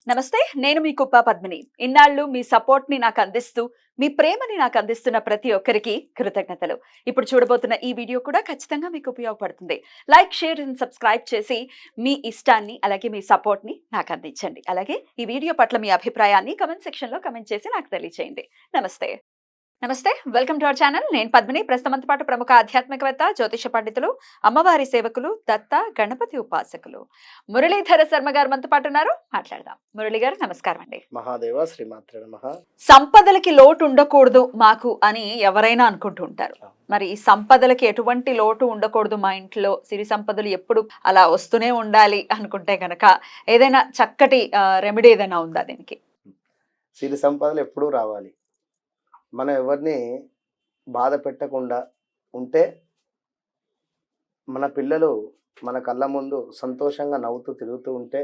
నమస్తే. నేను మీ కుప్ప పద్మిని. ఇన్నాళ్ళు మీ సపోర్ట్‌ని నాకందిస్తూ, మీ ప్రేమని నాకందిస్తున్న ప్రతి ఒక్కరికి కృతజ్ఞతలు. ఇప్పుడు చూడబోతున్న ఈ వీడియో కూడా ఖచ్చితంగా మీకు ఉపయోగపడుతుంది. లైక్, షేర్ అండ్ సబ్స్క్రైబ్ చేసి మీ ఇష్టాన్ని, అలాగే మీ సపోర్ట్‌ని నాకందించండి. అలాగే ఈ వీడియో పట్ల మీ అభిప్రాయాన్ని కామెంట్ సెక్షన్‌లో కామెంట్ చేసి నాకు తెలియచేయండి. నమస్తే. నమస్తే. Welcome to our channel. నేను పద్మిని. ప్రస్తుతంతో పాటు ప్రముఖ ఆధ్యాత్మికవేత్త, జ్యోతిష పండితులు, అమ్మవారి సేవకులు, దత్త, గణపతి ఉపాసకులు మురళీధర శర్మ గారు మనతో పాటు ఉన్నారు. మాట్లాడదాం. మురళి గారు నమస్కారం అండి. మహాదేవ శ్రీమాత్రే నమః. సంపదలకి లోటు ఉండకూడదు మాకు అని ఎవరైనా అనుకుంటూ ఉంటారు. మరి ఈ సంపదలకి ఎటువంటి లోటు ఉండకూడదు మా ఇంట్లో, సిరి సంపదలు ఎప్పుడు అలా వస్తూనే ఉండాలి అనుకుంటే గనక ఏదైనా చక్కటి రెమెడీ ఏదైనా ఉందా దీనికి? సిరి సంపదలు ఎప్పుడూ రావాలి. మనం ఎవరిని బాధ పెట్టకుండా ఉంటే మన పిల్లలు మన కళ్ళ ముందు సంతోషంగా నవ్వుతూ తిరుగుతూ ఉంటే,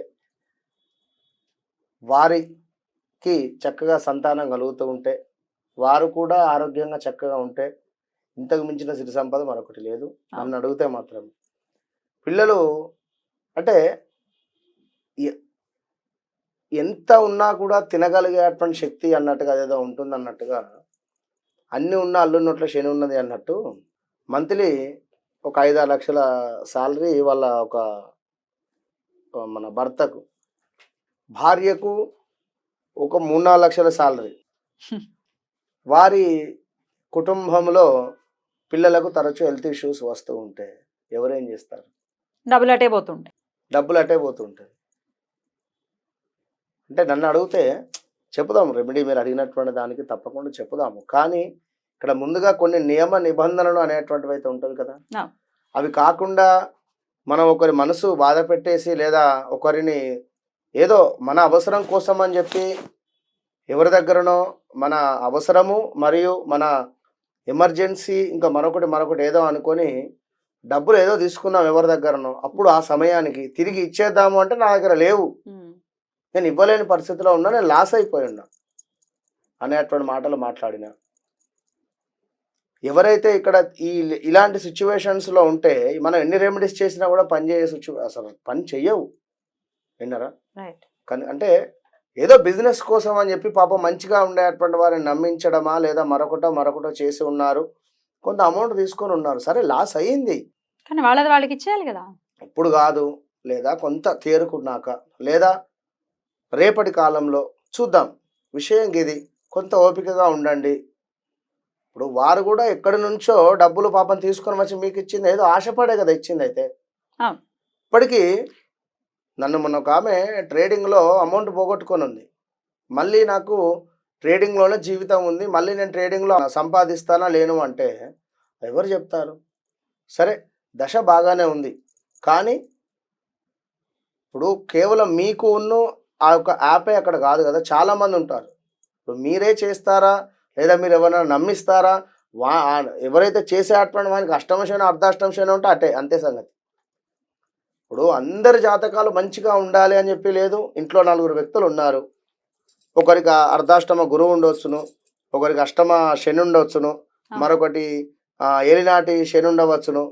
వారికి చక్కగా సంతానం కలుగుతూ ఉంటే, వారు కూడా ఆరోగ్యంగా చక్కగా ఉంటే, ఇంతకు మించిన సిరి సంపద మరొకటి లేదు నన్ను అడిగితే మాత్రం. పిల్లలు అంటే ఎ- ఎంత ఉన్నా కూడా తినగలిగేటువంటి శక్తి అన్నట్టుగా అదేదో ఉంటుంది అన్నట్టుగా, అన్నీ ఉన్న అల్లున్నట్లో శని ఉన్నది అన్నట్టు, మంత్లీ ఒక 5-6 లక్షల శాలరీ వాళ్ళ మన భర్తకు, భార్యకు ఒక 3-4 లక్షల శాలరీ. వారి కుటుంబంలో పిల్లలకు తరచూ హెల్త్ ఇష్యూస్ వస్తూ ఉంటే ఎవరేం చేస్తారు? డబ్బులు అటే పోతుండే. డబ్బులు అట్టే పోతుంటాయి. అంటే నన్ను అడిగితే చెప్పుదాము రెమెడీ, మీరు అడిగినటువంటి దానికి తప్పకుండా చెప్పుదాము. కానీ ఇక్కడ ముందుగా కొన్ని నియమ నిబంధనలు అనేటువంటివి అయితే ఉంటుంది కదా, అవి కాకుండా మనం ఒకరి మనసు బాధ పెట్టేసి, లేదా ఒకరిని ఏదో మన అవసరం కోసం అని చెప్పి ఎవరి దగ్గరనో మన అవసరము మరియు మన ఎమర్జెన్సీ ఇంకా మరొకటి ఏదో అనుకొని డబ్బులు ఏదో తీసుకున్నాం ఎవరి దగ్గరనో, అప్పుడు ఆ సమయానికి తిరిగి ఇచ్చేద్దాము అంటే నా దగ్గర లేవు, నేను ఇవ్వలేని పరిస్థితిలో ఉన్నా, నేను లాస్ అయిపోయి ఉన్నా అనేటువంటి మాటలు మాట్లాడిన ఎవరైతే ఇక్కడ ఇలాంటి సిచ్యువేషన్స్లో ఉంటే, మనం ఎన్ని రెమెడీస్ చేసినా కూడా అసలు పని చెయ్యవు. విన్నారా? కానీ అంటే ఏదో బిజినెస్ కోసం అని చెప్పి పాపం మంచిగా ఉండేటువంటి వారిని నమ్మించడమా, లేదా మరొకటో చేసి ఉన్నారు, కొంత అమౌంట్ తీసుకొని ఉన్నారు, సరే లాస్ అయ్యింది, కానీ వాళ్ళది వాళ్ళకి ఇచ్చేయాలి కదా. ఇప్పుడు కాదు, లేదా కొంత తేరుకున్నాక, లేదా రేపటి కాలంలో చూద్దాం, విషయం ఇది, కొంత ఓపికగా ఉండండి. ఇప్పుడు వారు కూడా ఎక్కడి నుంచో డబ్బులు పాపం తీసుకొని వచ్చి మీకు ఇచ్చింది ఏదో ఆశపడే కదా ఇచ్చింది. అయితే ఇప్పటికీ నన్ను మొన్న ఒక ఆమె ట్రేడింగ్లో అమౌంట్ పోగొట్టుకొని ఉంది, మళ్ళీ నాకు ట్రేడింగ్లోనే జీవితం ఉంది, మళ్ళీ నేను ట్రేడింగ్లో సంపాదిస్తానా లేను అంటే ఎవరు చెప్తారు? సరే, దశ బాగానే ఉంది, కానీ ఇప్పుడు కేవలం మీకు ఆ యొక్క యాపే అక్కడ కాదు కదా, చాలామంది ఉంటారు. ఇప్పుడు మీరే చేస్తారా, లేదా మీరు ఎవరైనా నమ్మిస్తారా? ఎవరైతే చేసేటువంటి వానికి అష్టమశని అర్ధాష్టమశని ఉంటే అంతే సంగతి. ఇప్పుడు అందరి జాతకాలు మంచిగా ఉండాలి అని చెప్పి లేదు. ఇంట్లో 4 వ్యక్తులు ఉన్నారు, ఒకరికి అర్ధాష్టమ గురువు ఉండవచ్చును, ఒకరికి అష్టమ శని ఉండవచ్చును, మరొకటి ఏలినాటి శని ఉండవచ్చును,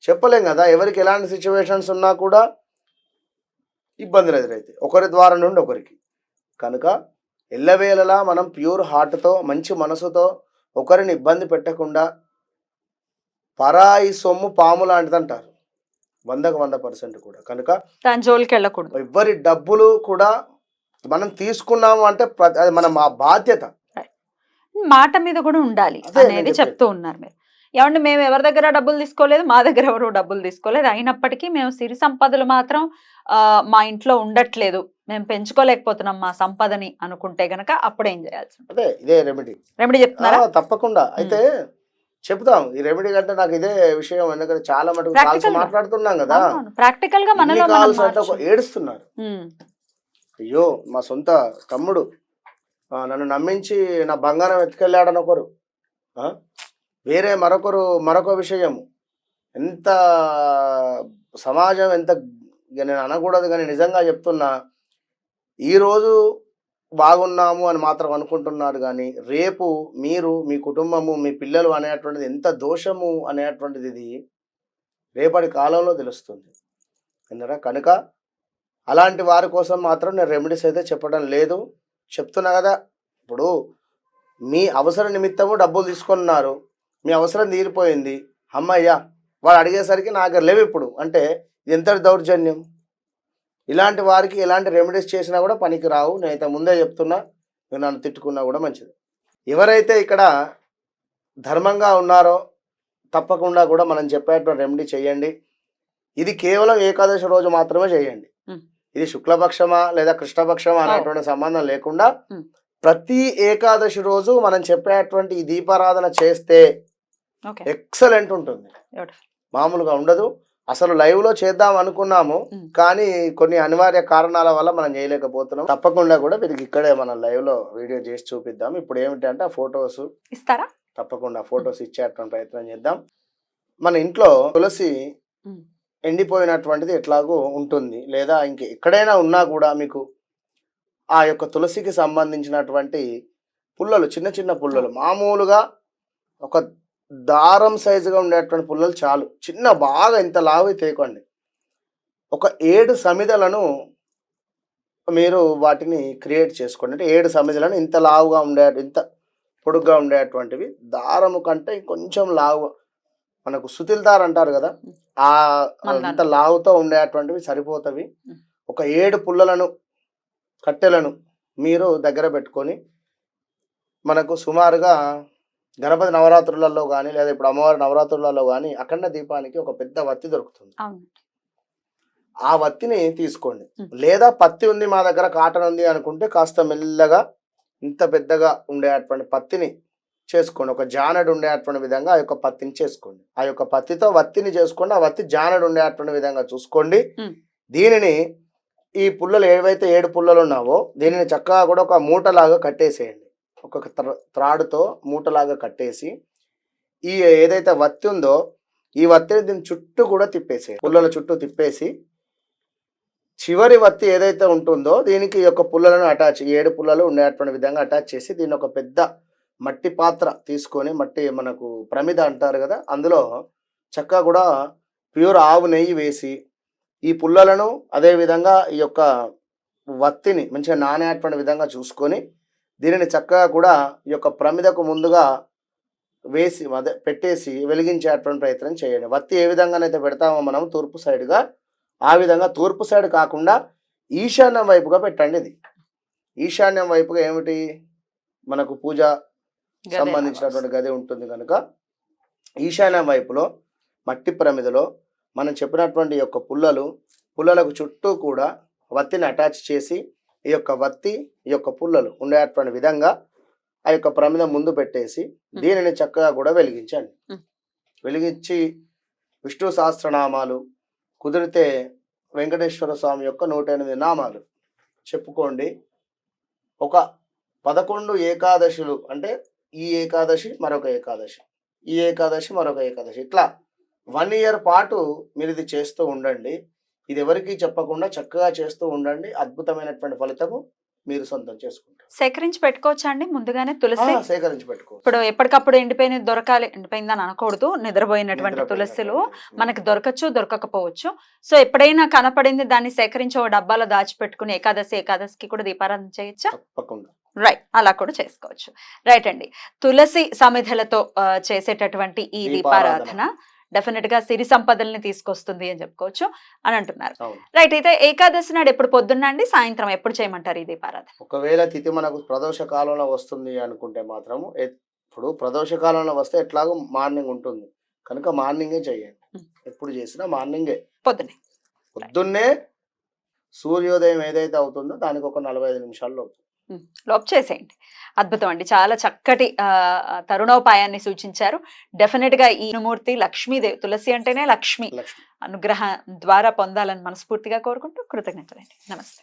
చెప్పలేం కదా. ఎవరికి ఎలాంటి సిచ్యువేషన్స్ ఉన్నా కూడా ఇబ్బందులు ఎదురైతాయి ఒకరి ద్వారా నుండి ఒకరికి. కనుక ఎల్లవేళలా మనం ప్యూర్ హార్ట్తో, మంచి మనసుతో, ఒకరిని ఇబ్బంది పెట్టకుండా, పరాయి సొమ్ము పాము లాంటిది అంటారు, 100% కూడా. కనుక దాని జోలికి వెళ్ళకూడదు. ఎవరి డబ్బులు కూడా మనం తీసుకున్నాము అంటే అది మన బాధ్యత, మాట మీద కూడా ఉండాలి అనేది చెప్తూ ఉన్నారు మీరు. ఏమంటే మేము ఎవరి దగ్గర డబ్బులు తీసుకోలేదు, మా దగ్గర ఎవరు డబ్బులు తీసుకోలేదు, అయినప్పటికీ మేము సిరి సంపదలు మాత్రం మా ఇంట్లో ఉండట్లేదు, మేము పెంచుకోలేకపోతున్నాం మా సంపదని అనుకుంటే గనక అప్పుడు ఏం చేయాల్సి అదే ఇదే రెమెడీ చెప్తున్నారా? తప్పకుండా. అయితే చెప్తాం ఈ రెమెడీ కంటే నాకు ఇదే విషయం, ఎందుకంటే చాలా మటుకు కాల్స్ మాట్లాడుతున్నాం కదా, ప్రాక్టికల్ గా మనలో కాల్స్ అంటే ఏడుస్తున్నారు. అయ్యో, మా సొంత తమ్ముడు నన్ను నమ్మించి నా బంగారం ఎత్తుకెళ్ళాడని ఒకరు, వేరే మరొక విషయం, ఎంత సమాజం ఎంత, నేను అనకూడదు కానీ నిజంగా చెప్తున్నా, ఈరోజు బాగున్నాము అని మాత్రం అనుకుంటున్నారు, కానీ రేపు మీరు, మీ కుటుంబము, మీ పిల్లలు అనేటువంటిది ఎంత దోషము అనేటువంటిది ఇది రేపటి కాలంలో తెలుస్తుంది. అన్నారా? కనుక అలాంటి వారి కోసం మాత్రం నేను రెమెడీస్ అయితే చెప్పడం లేదు. చెప్తున్నా కదా, ఇప్పుడు మీ అవసర నిమిత్తము డబ్బులు తీసుకున్నారు, మీ అవసరం తీరిపోయింది, అమ్మయ్యా వాడు అడిగేసరికి నా దగ్గర లేవు ఇప్పుడు అంటే ఇది ఎంత దౌర్జన్యం. ఇలాంటి వారికి ఎలాంటి రెమెడీస్ చేసినా కూడా పనికి రావు. నేనైతే ముందే చెప్తున్నా, మీరు నన్ను తిట్టుకున్నా కూడా మంచిది. ఎవరైతే ఇక్కడ ధర్మంగా ఉన్నారో తప్పకుండా కూడా మనం చెప్పేటువంటి రెమెడీ చేయండి. ఇది కేవలం ఏకాదశి రోజు మాత్రమే చేయండి. ఇది శుక్లపక్షమా లేదా కృష్ణపక్షమా అనేటువంటి సంబంధం లేకుండా ప్రతి ఏకాదశి రోజు మనం చెప్పేటువంటి ఈ దీపారాధన చేస్తే ఎక్సలెంట్ ఉంటుంది, మామూలుగా ఉండదు. అసలు లైవ్ లో చేద్దాం అనుకున్నాము, కానీ కొన్ని అనివార్య కారణాల వల్ల మనం చేయలేకపోతున్నాం. తప్పకుండా కూడా వీరికి ఇక్కడే మనం లైవ్ లో వీడియో చేసి చూపిద్దాం. ఇప్పుడు ఏమిటంటే ఫొటోస్ ఇస్తారా? తప్పకుండా ఫొటోస్ ఇచ్చేటువంటి ప్రయత్నం చేద్దాం. మన ఇంట్లో తులసి ఎండిపోయినటువంటిది ఎట్లాగో ఉంటుంది, లేదా ఇంక ఎక్కడైనా ఉన్నా కూడా మీకు ఆ యొక్క తులసికి సంబంధించినటువంటి పుల్లలు, చిన్న చిన్న పుల్లలు, మామూలుగా ఒక దారం సైజుగా ఉండేటువంటి పుల్లలు చాలు, చిన్న బాగా ఇంత లావు తేకండి. ఒక 7 సమిదలను మీరు వాటిని క్రియేట్ చేసుకోండి. అంటే 7 సమిదలను ఇంత లావుగా ఇంత పొడుగ్గా ఉండేటువంటివి, దారము కంటే కొంచెం లావు, మనకు సుతిల్ దార్ అంటారు కదా, ఆ అంత లావుతో ఉండేటువంటివి సరిపోతవి. ఒక 7 పుల్లలను, కట్టెలను మీరు దగ్గర పెట్టుకొని, మనకు సుమారుగా గణపతి నవరాత్రులలో కానీ లేదా ఇప్పుడు అమ్మవారి నవరాత్రులలో కానీ అఖండ దీపానికి ఒక పెద్ద వత్తి దొరుకుతుంది. ఆ వత్తిని తీసుకోండి. లేదా పత్తి ఉంది మా దగ్గర, కాటన్ ఉంది అనుకుంటే కాస్త మెల్లగా ఇంత పెద్దగా ఉండేటువంటి పత్తిని చేసుకోండి. ఒక జానడు ఉండేటువంటి విధంగా ఆ యొక్క పత్తిని చేసుకోండి. ఆ యొక్క పత్తితో వత్తిని చేసుకోండి. ఆ వత్తి జానడు ఉండేటువంటి విధంగా చూసుకోండి. దీనిని ఈ పుల్లలు ఏవైతే 7 పుల్లలు ఉన్నావో దీనిని చక్కగా కూడా ఒక మూటలాగా కట్టేసేయండి. ఒక త్రాడుతో మూటలాగా కట్టేసి ఈ ఏదైతే వత్తి ఉందో ఈ వత్తిని దీని చుట్టూ కూడా తిప్పేసేయండి. పుల్లల చుట్టూ తిప్పేసి చివరి వత్తి ఏదైతే ఉంటుందో దీనికి ఈ యొక్క పుల్లలను అటాచ్, 7 పుల్లలు ఉండేటువంటి విధంగా అటాచ్ చేసి దీన్ని ఒక పెద్ద మట్టి పాత్ర తీసుకొని, మట్టి మనకు ప్రమిద అంటారు కదా, అందులో చక్కగా కూడా ప్యూర్ ఆవు నెయ్యి వేసి ఈ పుల్లలను అదేవిధంగా ఈ యొక్క వత్తిని మంచిగా నానేటువంటి విధంగా చూసుకొని దీనిని చక్కగా కూడా ఈ యొక్క ప్రమిదకు ముందుగా వేసి పెట్టేసి వెలిగించేటువంటి ప్రయత్నం చేయండి. వత్తి ఏ విధంగానైతే పెడతామో మనం తూర్పు సైడ్గా, ఆ విధంగా తూర్పు సైడ్ కాకుండా ఈశాన్యం వైపుగా పెట్టండి. ఇది ఈశాన్యం వైపుగా ఏమిటి, మనకు పూజ సంబంధించినటువంటి గది ఉంటుంది కనుక ఈశాన్యం వైపులో మట్టి ప్రమిదలో మనం చెప్పినటువంటి యొక్క పుల్లలకు చుట్టూ కూడా వత్తిని అటాచ్ చేసి ఈ యొక్క వత్తి ఈ యొక్క పుల్లలు ఉండేటువంటి విధంగా ఆ యొక్క ప్రమిద ముందు పెట్టేసి దీనిని చక్కగా కూడా వెలిగించండి. వెలిగించి విష్ణు సహస్రనామాలు, కుదిరితే వెంకటేశ్వర స్వామి యొక్క 108 నామాలు చెప్పుకోండి. ఒక 11 ఏకాదశులు, అంటే ఈ ఏకాదశి మరొక ఏకాదశి, ఈ ఏకాదశి మరొక ఏకాదశి, ఇట్లా 1 ఇయర్ పాటు మీరు ఇది చేస్తూ ఉండండి. ఇది ఎవరికి చెప్పకుండా చక్కగా చేస్తూ ఉండండి. అద్భుతమైనటువంటి ఫలితము మీరు సొంతం చేసుకుంటారు. సేకరించి పెట్టుకోవచ్చా అండి ముందుగానే తులసి? సేకరించి పెట్టుకో. ఇప్పుడు ఎప్పటికప్పుడు ఎండిపోయినది దొరకాలి, ఎండిపోయిందని అనకూడదు. నిద్రపోయినటువంటి తులసిలు మనకి దొరకచ్చు, దొరకకపోవచ్చు. సో ఎప్పుడైనా కనపడింది దాన్ని సేకరించి ఒక డబ్బాలో దాచిపెట్టుకుని ఏకాదశికి కూడా దీపారాధన చేయొచ్చా? తప్పకుండా. రైట్, అలా కూడా చేసుకోవచ్చు. రైట్ అండి, తులసి సమిధలతో చేసేటటువంటి ఈ దీపారాధన డెఫినెట్ గా సిరి సంపదల్ని తీసుకొస్తుంది అని చెప్పుకోవచ్చు అని అంటున్నారు. రైట్, అయితే ఏకాదశి నాడు ఎప్పుడు పొద్దున్న అండి, సాయంత్రం ఎప్పుడు చేయమంటారు ఈ దీపారాధన? ఒకవేళ తిథి మనకు ప్రదోష కాలంలో వస్తుంది అనుకుంటే మాత్రము, ఇప్పుడు ప్రదోష కాలంలో వస్తే ఎట్లాగో మార్నింగ్ ఉంటుంది కనుక మార్నింగే చేయండి. ఎప్పుడు చేసినా మార్నింగే, పొద్దున్నే సూర్యోదయం ఏదైతే అవుతుందో దానికి ఒక 45 నిమిషాల్లో లోపు చేసేయండి. అద్భుతం అండి, చాలా చక్కటి తరుణోపాయాన్ని సూచించారు. డెఫినెట్ గా ఈ మూర్తి లక్ష్మీదేవి, తులసి అంటేనే లక్ష్మి అనుగ్రహం ద్వారా పొందాలని మనస్ఫూర్తిగా కోరుకుంటూ కృతజ్ఞతలండి. నమస్తే.